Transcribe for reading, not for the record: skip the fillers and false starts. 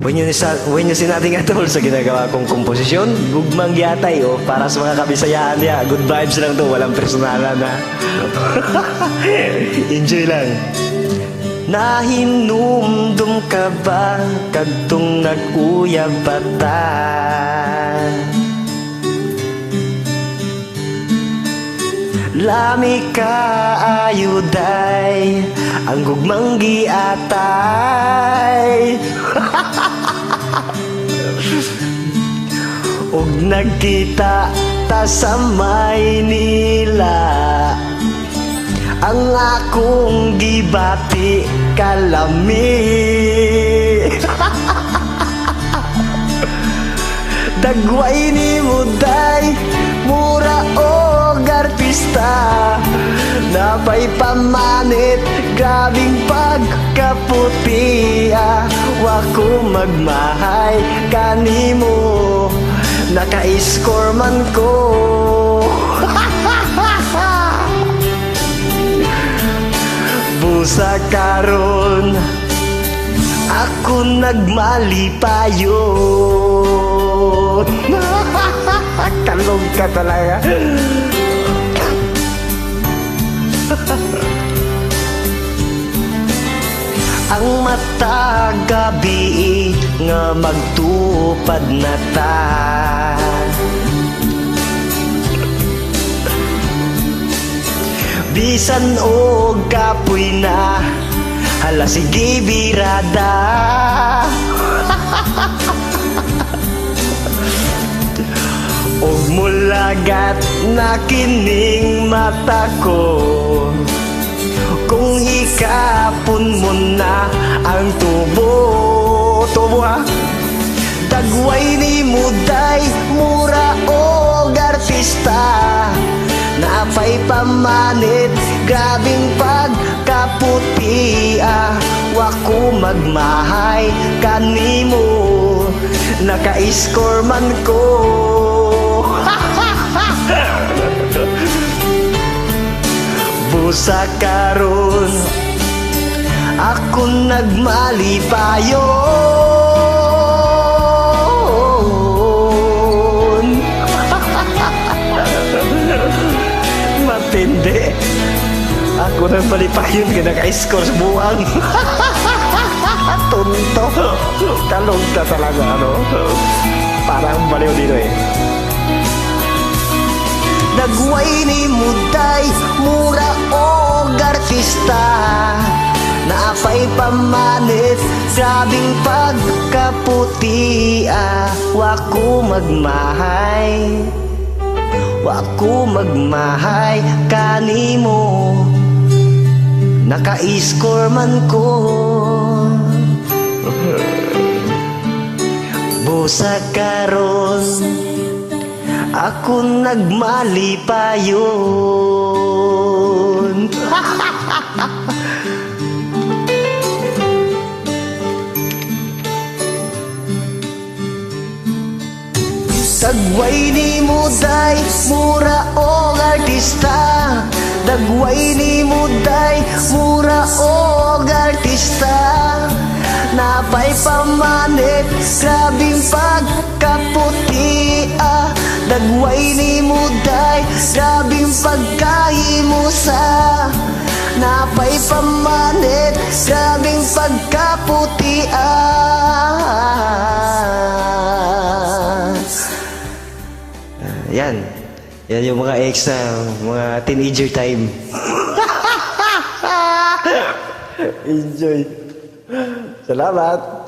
When nyo sinating atol sa ginagawa kong komposisyon, gugmang yatay o para sa mga kabisayaan niya. Good vibes lang to, walang personalan na. Enjoy lang. Nahinumdum ka ba kadtong nag-uyab bata? Lami ka ayuday ang gugmang giatay. Og nagkita ta sa Maynila, ang akong gibati kalami. Dagway ni mo day, mura og artista, napay pamanit, grabing pagkaputi. Wako magmahay kanimo, naka-score man ko. Busa karon ako nagmalipayon. Kalog ka talaga. Ang mata gabi nga magtupad na ta, bisan o kapoy na, hala sige birada. Og mulagat na kining mata ko, kung hikapon mo na ang tubo. Tubo ha? Dagway ni muday, mura og artista, napay pamanit, grabing pagkaputi. Wako magmahay kanimo, naka-score man ko. Busa karon ako nagmalipayon. Matindi. Ako nagmalipayon ka naka-score sa buwang. Tunto. Talong ka talaga, ano? Parang baliw dito eh. Dagway ni muday, mura og artista, napay pamanit, grabing pagkaputi. Wako magmahay kanimo, naka-score man ko. Busa karon ako nagmalipayon. Dagway ni mo day, mura og artista, dagway ni mo day, mura og artista, napay pamanit, grabing pagkaputi. Dagway ni mo day, grabing pagkahimusa, napay pamanit, grabing pagkaputi. Yan. Yan yung mga ex na mga teenager time. Enjoy. Salamat.